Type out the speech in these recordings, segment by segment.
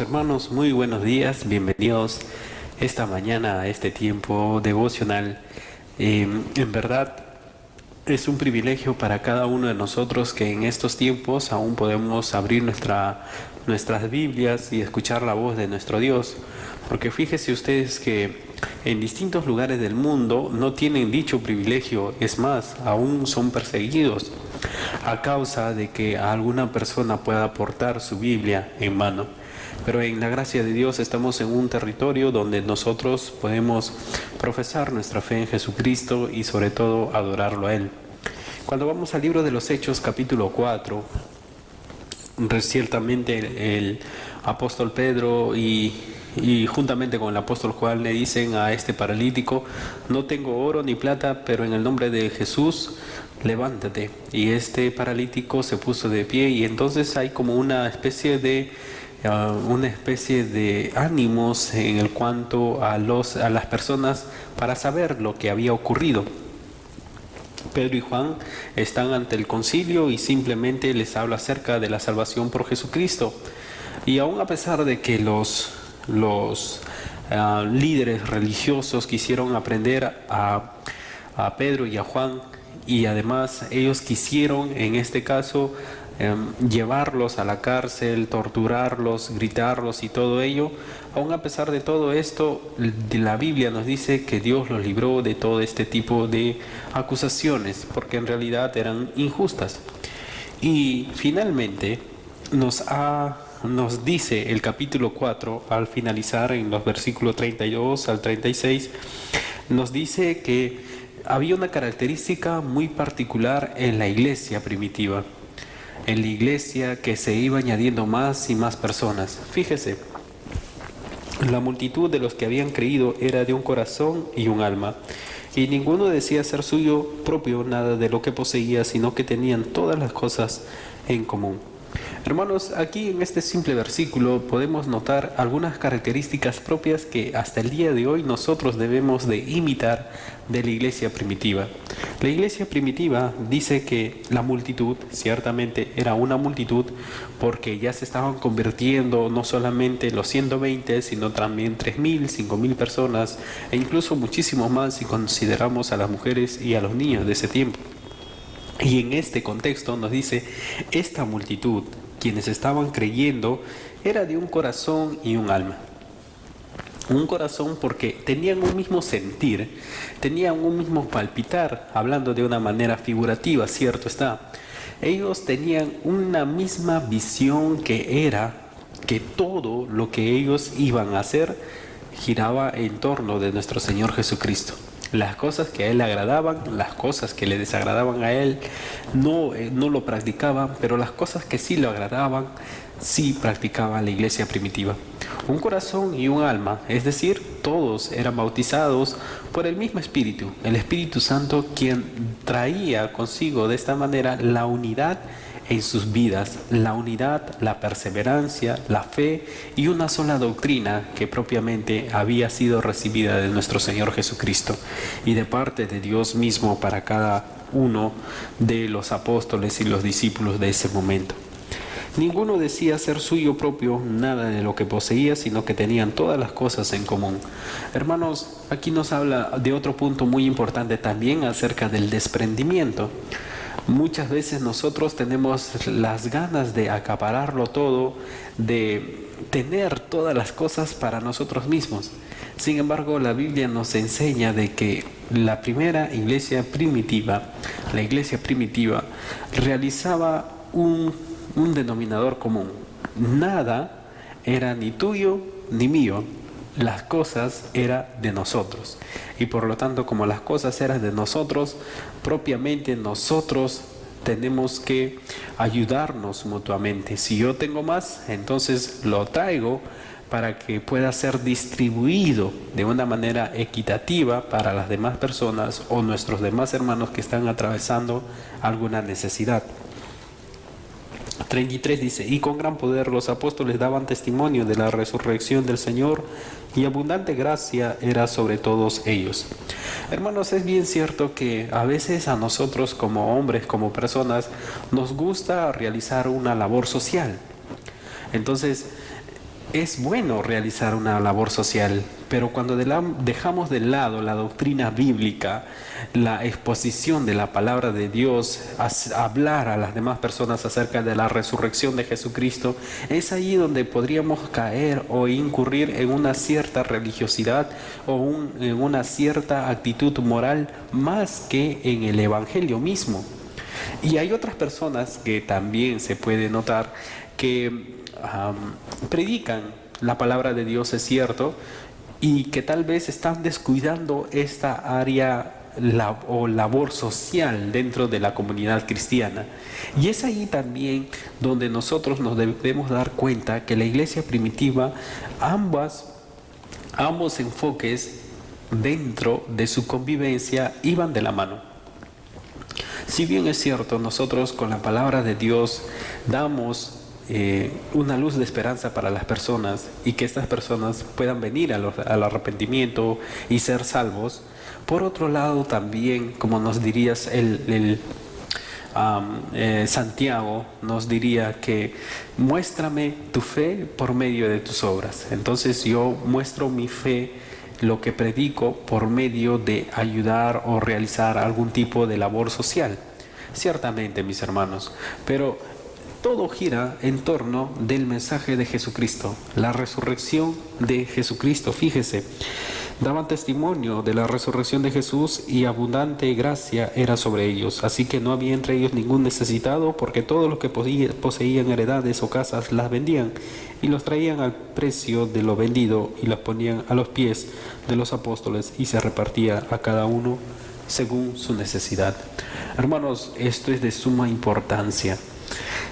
Hermanos, muy buenos días, bienvenidos esta mañana a este tiempo devocional. En verdad es un privilegio para cada uno de nosotros que en estos tiempos aún podemos abrir nuestras Biblias y escuchar la voz de nuestro Dios, porque fíjense ustedes que en distintos lugares del mundo no tienen dicho privilegio, es más, aún son perseguidos a causa de que alguna persona pueda portar su Biblia en mano. Pero en la gracia de Dios estamos en un territorio donde nosotros podemos profesar nuestra fe en Jesucristo y sobre todo adorarlo a Él. Cuando vamos al libro de los Hechos, capítulo 4, ciertamente el apóstol Pedro y juntamente con el apóstol Juan le dicen a este paralítico: no tengo oro ni plata, pero en el nombre de Jesús levántate. Y este paralítico se puso de pie, y entonces hay como una especie de ánimos en el cuanto a las personas para saber lo que había ocurrido. Pedro y Juan están ante el concilio y simplemente les habla acerca de la salvación por Jesucristo. Y aún a pesar de que los líderes religiosos quisieron aprender a Pedro y a Juan, y además ellos quisieron en este caso llevarlos a la cárcel, torturarlos, gritarlos y todo ello, aún a pesar de todo esto, la Biblia nos dice que Dios los libró de todo este tipo de acusaciones, porque en realidad eran injustas. Y finalmente nos dice el capítulo 4, al finalizar en los versículos 32 al 36, nos dice que había una característica muy particular en la iglesia primitiva. En la iglesia que se iba añadiendo más y más personas. Fíjese, la multitud de los que habían creído era de un corazón y un alma, y ninguno decía ser suyo propio nada de lo que poseía, sino que tenían todas las cosas en común. Hermanos, aquí en este simple versículo podemos notar algunas características propias que hasta el día de hoy nosotros debemos de imitar de la iglesia primitiva. La iglesia primitiva dice que la multitud, ciertamente era una multitud, porque ya se estaban convirtiendo no solamente los 120, sino también 3.000, 5.000 personas, e incluso muchísimo más si consideramos a las mujeres y a los niños de ese tiempo. Y en este contexto nos dice, esta multitud, quienes estaban creyendo, era de un corazón y un alma. Un corazón porque tenían un mismo sentir, tenían un mismo palpitar, hablando de una manera figurativa, cierto está. Ellos tenían una misma visión, que era que todo lo que ellos iban a hacer giraba en torno de nuestro Señor Jesucristo. Las cosas que a Él le agradaban, las cosas que le desagradaban a Él, no lo practicaban, pero las cosas que sí lo agradaban, sí practicaba la iglesia primitiva. Un corazón y un alma, es decir, todos eran bautizados por el mismo Espíritu, el Espíritu Santo, quien traía consigo de esta manera la unidad en sus vidas, la unidad, la perseverancia, la fe y una sola doctrina que propiamente había sido recibida de nuestro Señor Jesucristo y de parte de Dios mismo para cada uno de los apóstoles y los discípulos de ese momento. Ninguno decía ser suyo propio nada de lo que poseía, sino que tenían todas las cosas en común. Hermanos, aquí nos habla de otro punto muy importante también acerca del desprendimiento. Muchas veces nosotros tenemos las ganas de acapararlo todo, de tener todas las cosas para nosotros mismos. Sin embargo, la Biblia nos enseña de que la primera iglesia primitiva, la iglesia primitiva, realizaba un denominador común. Nada era ni tuyo ni mío. Las cosas eran de nosotros, y por lo tanto, como las cosas eran de nosotros, propiamente nosotros tenemos que ayudarnos mutuamente. Si yo tengo más, entonces lo traigo para que pueda ser distribuido de una manera equitativa para las demás personas o nuestros demás hermanos que están atravesando alguna necesidad. 33 dice, y con gran poder los apóstoles daban testimonio de la resurrección del Señor, y abundante gracia era sobre todos ellos. Hermanos, es bien cierto que a veces a nosotros como hombres, como personas, nos gusta realizar una labor social. Entonces, es bueno realizar una labor social, pero cuando dejamos de lado la doctrina bíblica, la exposición de la palabra de Dios, hablar a las demás personas acerca de la resurrección de Jesucristo, es ahí donde podríamos caer o incurrir en una cierta religiosidad o en una cierta actitud moral más que en el Evangelio mismo. Y hay otras personas que también se puede notar que predican la palabra de Dios, es cierto, y que tal vez están descuidando esta área o labor social dentro de la comunidad cristiana. Y es ahí también donde nosotros nos debemos dar cuenta que la iglesia primitiva, ambos enfoques dentro de su convivencia iban de la mano. Si bien es cierto, nosotros con la palabra de Dios damos una luz de esperanza para las personas y que estas personas puedan venir al arrepentimiento y ser salvos, por otro lado también, como nos dirías Santiago nos diría que muéstrame tu fe por medio de tus obras. Entonces yo muestro mi fe, lo que predico, por medio de ayudar o realizar algún tipo de labor social. Ciertamente, mis hermanos, pero todo gira en torno del mensaje de Jesucristo, la resurrección de Jesucristo. Fíjese, daban testimonio de la resurrección de Jesús y abundante gracia era sobre ellos. Así que no había entre ellos ningún necesitado, porque todos los que poseían heredades o casas las vendían y los traían al precio de lo vendido y las ponían a los pies de los apóstoles y se repartía a cada uno según su necesidad. Hermanos, esto es de suma importancia.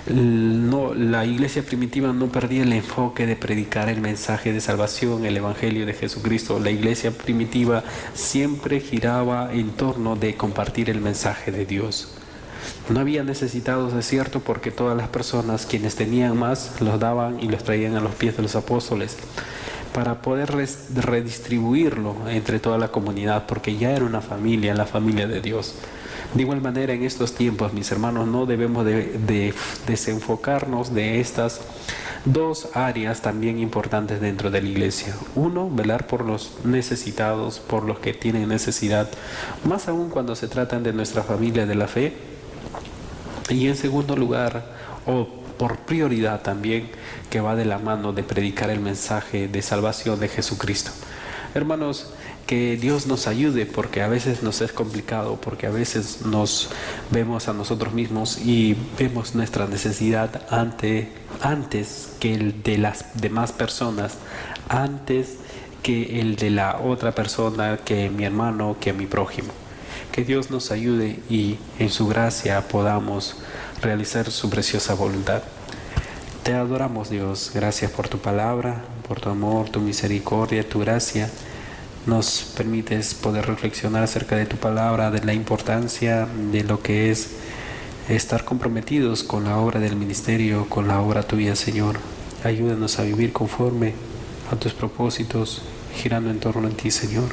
La iglesia primitiva no perdía el enfoque de predicar el mensaje de salvación, el evangelio de Jesucristo. La iglesia primitiva siempre giraba en torno de compartir el mensaje de Dios. No había necesitados, es cierto, porque todas las personas quienes tenían más los daban y los traían a los pies de los apóstoles para poder redistribuirlo entre toda la comunidad, porque ya era una familia, la familia de Dios. De igual manera, en estos tiempos, mis hermanos, no debemos de desenfocarnos de estas dos áreas también importantes dentro de la iglesia. Uno, velar por los necesitados, por los que tienen necesidad, más aún cuando se tratan de nuestra familia de la fe. Y en segundo lugar, o por prioridad también, que va de la mano de predicar el mensaje de salvación de Jesucristo. Hermanos, que Dios nos ayude, porque a veces nos es complicado, porque a veces nos vemos a nosotros mismos y vemos nuestra necesidad antes que el de las demás personas, antes que el de la otra persona, que mi hermano, que mi prójimo. Que Dios nos ayude y en su gracia podamos realizar su preciosa voluntad. Te adoramos, Dios. Gracias por tu palabra, por tu amor, tu misericordia, tu gracia. Nos permites poder reflexionar acerca de tu palabra, de la importancia de lo que es estar comprometidos con la obra del ministerio, con la obra tuya, Señor. Ayúdanos a vivir conforme a tus propósitos, girando en torno a ti, Señor.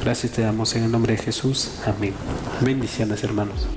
Gracias te damos en el nombre de Jesús. Amén. Bendiciones, hermanos.